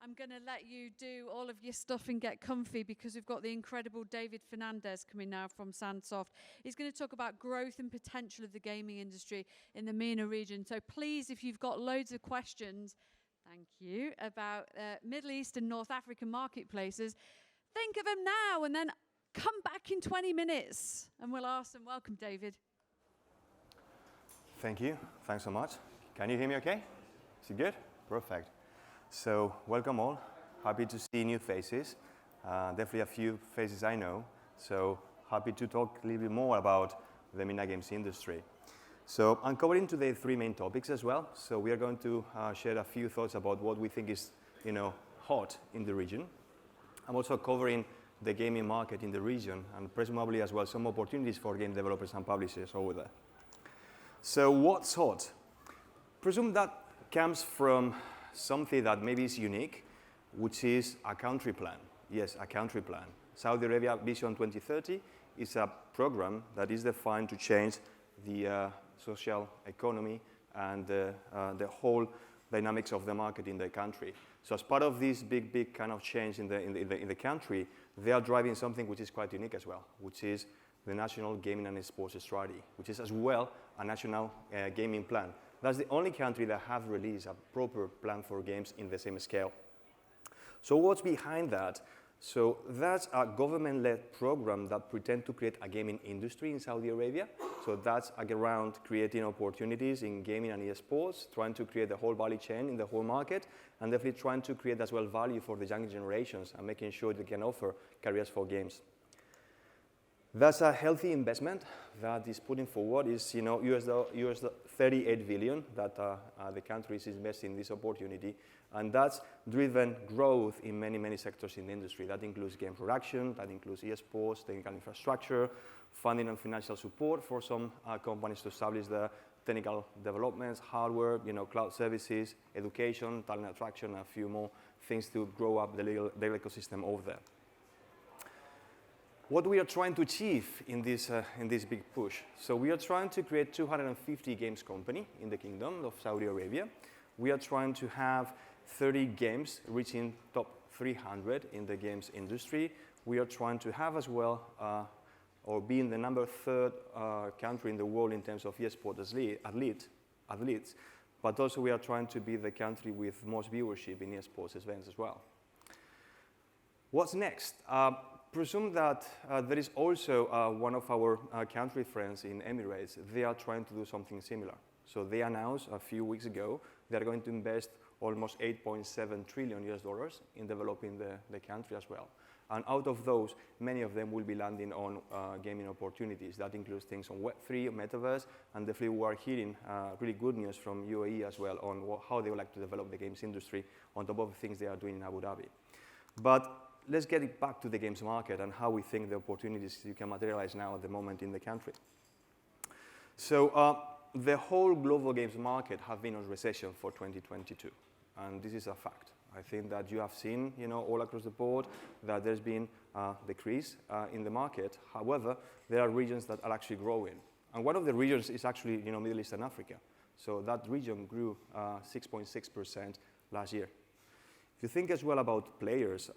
I'm going to let you do all of your stuff and get comfy because we've got the incredible David Fernandes coming now from Sandsoft. He's going to talk about growth and potential of the gaming industry in the MENA region. So please, if you've got loads of questions, thank you, about Middle East and North African marketplaces, think of them now and then come back in 20 minutes and we'll ask them. Welcome, David. Thank you. Thanks so much. Can you hear me okay? Is it good? Perfect. So welcome all. Happy to see new faces. Definitely a few faces I know. So happy to talk a little bit more about the MENA games industry. So I'm covering today 3 main topics as well. So we are going to share a few thoughts about what we think is, hot in the region. I'm also covering the gaming market in the region and presumably as well some opportunities for game developers and publishers over there. So what's hot? Presume that comes from something that maybe is unique, which is a country plan. Yes, a country plan. Saudi Arabia Vision 2030 is a program that is defined to change the social economy and the whole dynamics of the market in the country. So as part of this big kind of change in the country, they are driving something which is quite unique as well, which is the National Gaming and Sports Strategy, which is as well a national gaming plan. That's the only country that have released a proper plan for games in the same scale. So what's behind that? So that's a government-led program that pretends to create a gaming industry in Saudi Arabia. So that's around creating opportunities in gaming and esports, trying to create the whole value chain in the whole market, and definitely trying to create as well value for the younger generations and making sure they can offer careers for games. That's a healthy investment that is putting forward is, US 38 billion that the country is investing in this opportunity, and that's driven growth in many sectors in the industry. That includes game production, that includes esports, technical infrastructure, funding and financial support for some companies to establish the technical developments, hardware, cloud services, education, talent attraction, and a few more things to grow up the legal ecosystem over there. What we are trying to achieve in this big push. So we are trying to create 250 games company in the Kingdom of Saudi Arabia. We are trying to have 30 games reaching top 300 in the games industry. We are trying to have as well, or being the number 3rd country in the world in terms of esports athletes, but also we are trying to be the country with most viewership in esports events as well. What's next? Presume that there is also one of our country friends in Emirates. They are trying to do something similar. So they announced a few weeks ago they're going to invest almost $8.7 trillion in developing the country as well. And out of those, many of them will be landing on gaming opportunities. That includes things on Web3, Metaverse, and definitely we are hearing really good news from UAE as well on how they would like to develop the games industry on top of the things they are doing in Abu Dhabi. But let's get it back to the games market and how we think the opportunities you can materialize now at the moment in the country. So the whole global games market have been on recession for 2022, and this is a fact. I think that you have seen, all across the board that there's been a decrease in the market. However, there are regions that are actually growing, and one of the regions is actually, Middle East and Africa. So that region grew 6.6% last year. If you think as well about players,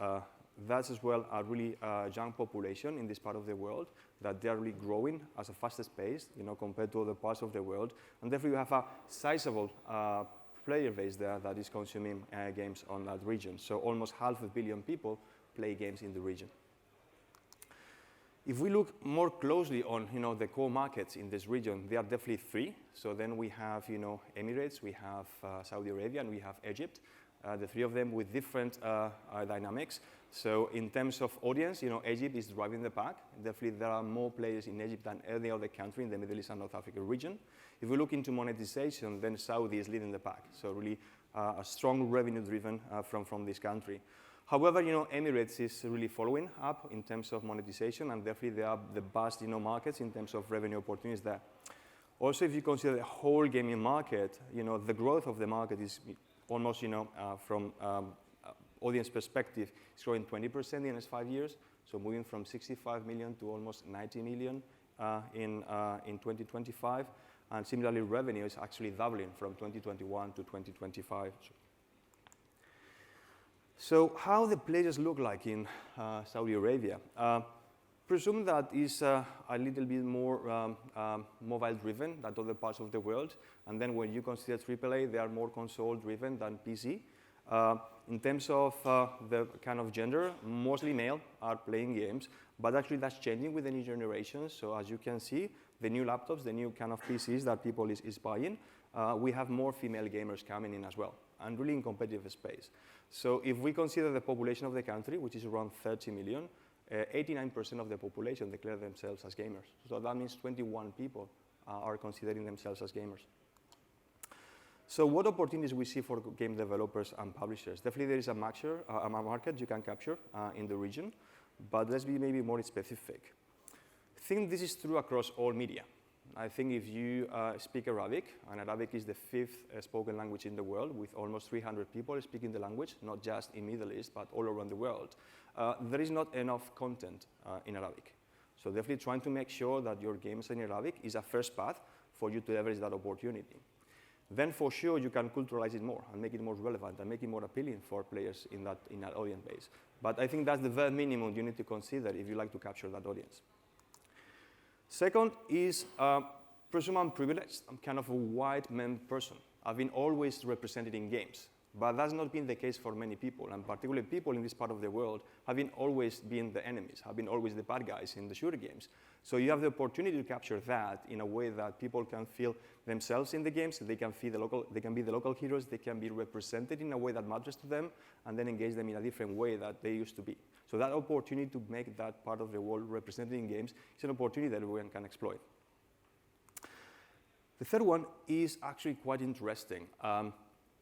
that's as well a really young population in this part of the world that they're really growing at a fastest pace, compared to other parts of the world. And therefore you have a sizable player base there that is consuming games on that region. So almost 500 million people play games in the region. If we look more closely on, the core markets in this region, there are definitely 3. So then we have, Emirates, we have Saudi Arabia, and we have Egypt. The 3 of them with different dynamics. So in terms of audience, Egypt is driving the pack. Definitely there are more players in Egypt than any other country in the Middle East and North Africa region. If we look into monetization, then Saudi is leading the pack. So really a strong revenue driven from this country. However, Emirates is really following up in terms of monetization, and definitely they are the best, markets in terms of revenue opportunities there. Also, if you consider the whole gaming market, the growth of the market is almost, from audience perspective, it's growing 20% in the next 5 years. So moving from 65 million to almost 90 million in 2025. And similarly, revenue is actually doubling from 2021 to 2025. So how the players look like in Saudi Arabia? Presume that is a little bit more mobile-driven than other parts of the world. And then when you consider AAA, they are more console-driven than PC. In terms of the kind of gender, mostly male are playing games, but actually that's changing with the new generation. So as you can see, the new laptops, the new kind of PCs that people is buying, we have more female gamers coming in as well, and really in competitive space. So if we consider the population of the country, which is around 30 million, 89% of the population declare themselves as gamers. So that means 21 people are considering themselves as gamers. So what opportunities we see for game developers and publishers? Definitely there is a market you can capture in the region, but let's be maybe more specific. I think this is true across all media. I think if you speak Arabic, and Arabic is the 5th spoken language in the world with almost 300 people speaking the language, not just in Middle East, but all around the world, there is not enough content in Arabic. So definitely trying to make sure that your games in Arabic is a first path for you to leverage that opportunity. Then for sure you can culturalize it more and make it more relevant and make it more appealing for players in that audience base. But I think that's the very minimum you need to consider if you like to capture that audience. Second is, presume I'm privileged. I'm kind of a white man person. I've been always represented in games, but that's not been the case for many people, and particularly people in this part of the world have been always been the enemies, have been always the bad guys in the shooter games. So you have the opportunity to capture that in a way that people can feel themselves in the games, they can be the local heroes, they can be represented in a way that matters to them, and then engage them in a different way that they used to be. So that opportunity to make that part of the world represented in games is an opportunity that everyone can exploit. The third one is actually quite interesting.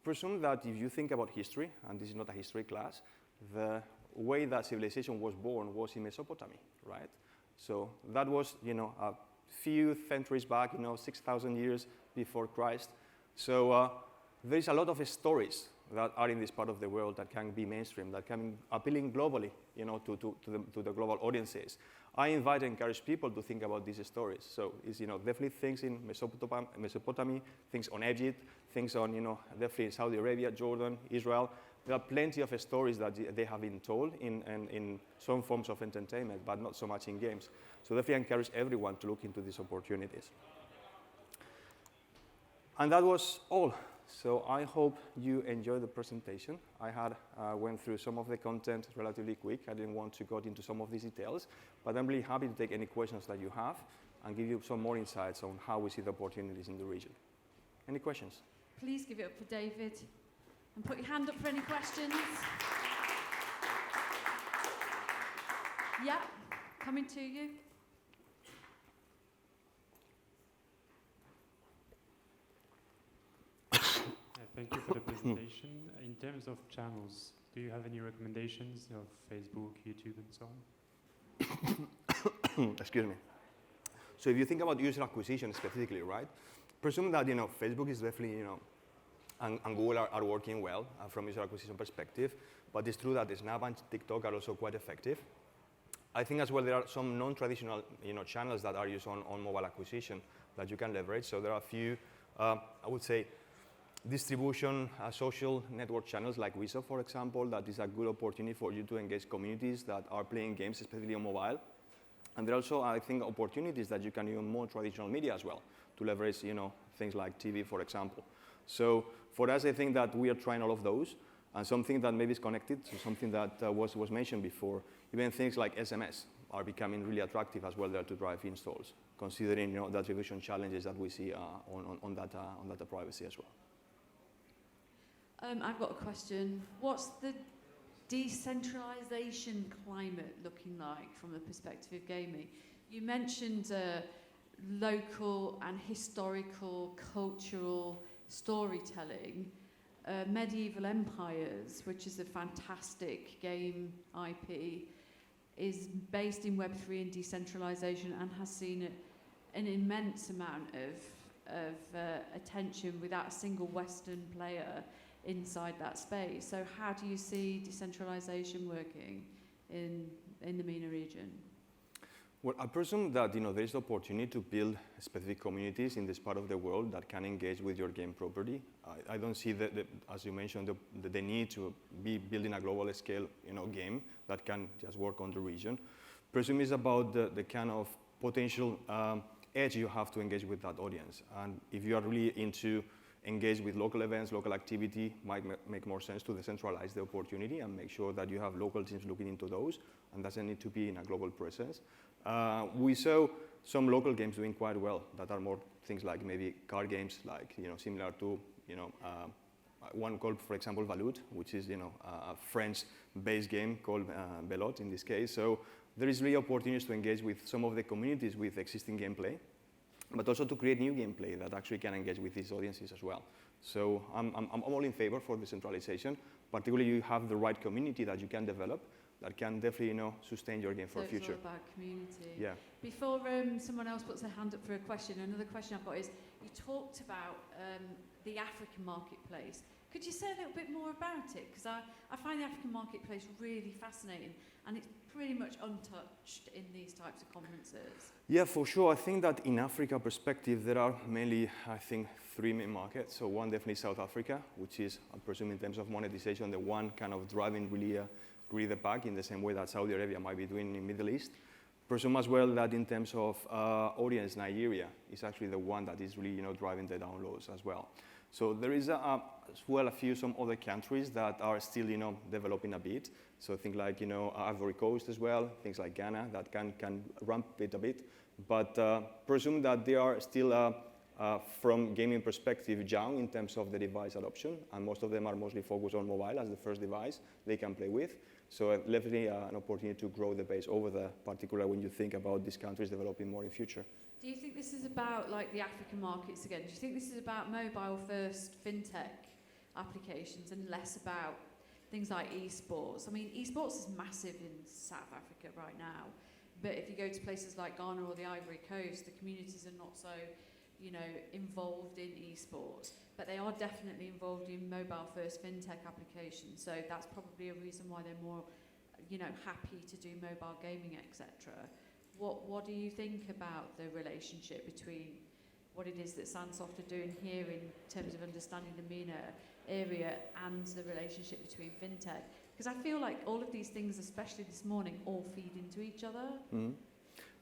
Presume that if you think about history, and this is not a history class, the way that civilization was born was in Mesopotamia, right? So that was, a few centuries back, 6,000 years before Christ. So there's a lot of stories that are in this part of the world that can be mainstream, that can be appealing globally, to the global audiences. I invite and encourage people to think about these stories. So it's, definitely things in Mesopotamia, things on Egypt, things on, definitely Saudi Arabia, Jordan, Israel. There are plenty of stories that they have been told in some forms of entertainment, but not so much in games. So definitely encourage everyone to look into these opportunities. And that was all. So I hope you enjoyed the presentation. I went through some of the content relatively quick. I didn't want to go into some of these details, but I'm really happy to take any questions that you have and give you some more insights on how we see the opportunities in the region. Any questions? Please give it up for David and put your hand up for any questions. Yeah, coming to you. Thank you for the presentation. In terms of channels, do you have any recommendations of Facebook, YouTube, and so on? Excuse me. So if you think about user acquisition specifically, right? Presume that, Facebook is definitely, and Google are working well from user acquisition perspective, but it's true that Snap and TikTok are also quite effective. I think as well there are some non-traditional, channels that are used on mobile acquisition that you can leverage. So there are a few, I would say, distribution social network channels like Wiso, for example, that is a good opportunity for you to engage communities that are playing games, especially on mobile. And there are also, I think, opportunities that you can use more traditional media as well to leverage, things like TV, for example. So for us, I think that we are trying all of those, and something that maybe is connected to something that was mentioned before. Even things like SMS are becoming really attractive as well there to drive installs, considering the attribution challenges that we see on data privacy as well. I've got a question. What's the decentralization climate looking like from the perspective of gaming? You mentioned local and historical, cultural storytelling. Medieval Empires, which is a fantastic game IP, is based in Web3 and decentralization and has seen an immense amount of attention without a single Western player inside that space. So how do you see decentralization working in the MENA region? Well, I presume that there is the opportunity to build specific communities in this part of the world that can engage with your game property. I don't see as you mentioned, the need to be building a global scale game that can just work on the region. Presume is about the kind of potential edge you have to engage with that audience. And if you are really into engage with local events, local activity, might make more sense to decentralize the opportunity and make sure that you have local teams looking into those, and doesn't need to be in a global presence. We saw some local games doing quite well that are more things like maybe card games, like similar to one called, for example, Valut, which is a French-based game called Belote in this case. So there is really opportunities to engage with some of the communities with existing gameplay, but also to create new gameplay that actually can engage with these audiences as well. So I'm all in favor for decentralization, particularly you have the right community that you can develop that can definitely sustain your game for the future. It's all about community. Yeah. Before someone else puts their hand up for a question, another question I've got is, you talked about the African marketplace. Could you say a little bit more about it? Because I find the African marketplace really fascinating, and it's pretty much untouched in these types of conferences. Yeah, for sure. I think that in Africa perspective, there are mainly, I think, 3 main markets. So one, definitely South Africa, which is, I presume, in terms of monetization, the one kind of driving really the pack in the same way that Saudi Arabia might be doing in Middle East. Presume as well that in terms of audience, Nigeria is actually the one that is really driving the downloads as well. So there is as well some other countries that are still developing a bit. So think like Ivory Coast as well, things like Ghana that can ramp it a bit. But presume that they are still from gaming perspective young in terms of the device adoption, and most of them are mostly focused on mobile as the first device they can play with. So definitely an opportunity to grow the base over there, particularly when you think about these countries developing more in future. Do you think this is about like the African markets again? Do you think this is about mobile first fintech applications and less about things like esports? I mean, esports is massive in South Africa right now, but if you go to places like Ghana or the Ivory Coast, the communities are not so involved in esports, but they are definitely involved in mobile first fintech applications. So that's probably a reason why they're more, happy to do mobile gaming, etc. What do you think about the relationship between what it is that Sandsoft are doing here in terms of understanding the MENA area and the relationship between fintech? Because I feel like all of these things, especially this morning, all feed into each other. Mm-hmm.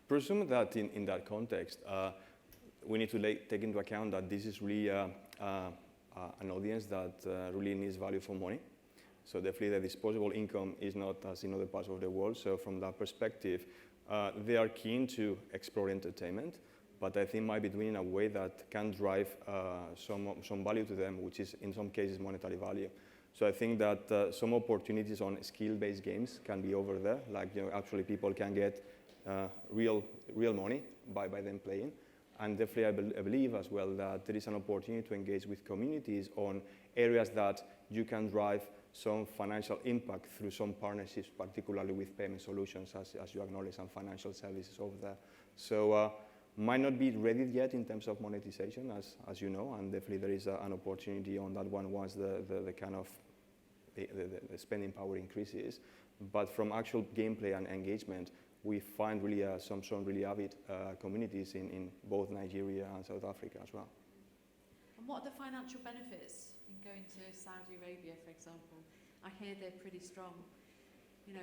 Presume that in that context, we need to take into account that this is really an audience that really needs value for money. So definitely the disposable income is not as in other parts of the world. So from that perspective, they are keen to explore entertainment, but I think might be doing in a way that can drive some value to them, which is in some cases monetary value. So I think that some opportunities on skill-based games can be over there. Like actually people can get real money by them playing. And definitely I believe as well that there is an opportunity to engage with communities on areas that you can drive some financial impact through some partnerships, particularly with payment solutions, as you acknowledge, and financial services over there. So might not be ready yet in terms of monetization, as you know, and definitely there is an opportunity on that one once the kind of the spending power increases. But from actual gameplay and engagement, we find really some really avid communities in both Nigeria and South Africa as well. And what are the financial benefits in going to Saudi Arabia, for example? I hear they're pretty strong.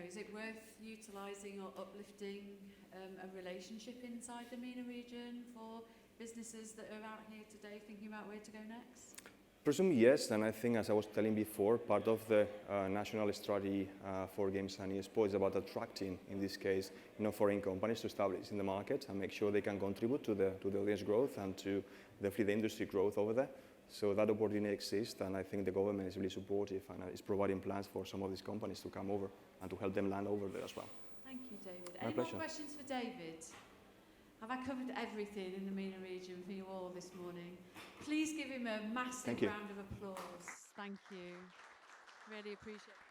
Is it worth utilising or uplifting a relationship inside the MENA region for businesses that are out here today thinking about where to go next? Presume yes, and I think, as I was telling before, part of the national strategy for games and esports is about attracting, in this case, foreign companies to establish in the market and make sure they can contribute to the audience growth and to definitely the industry growth over there. So that opportunity exists, and I think the government is really supportive and is providing plans for some of these companies to come over and to help them land over there as well. Thank you, David. My Any pleasure. more questions for David? Have I covered everything in the MENA region for you all this morning? Please give him a massive round of applause. Thank you. Really appreciate it.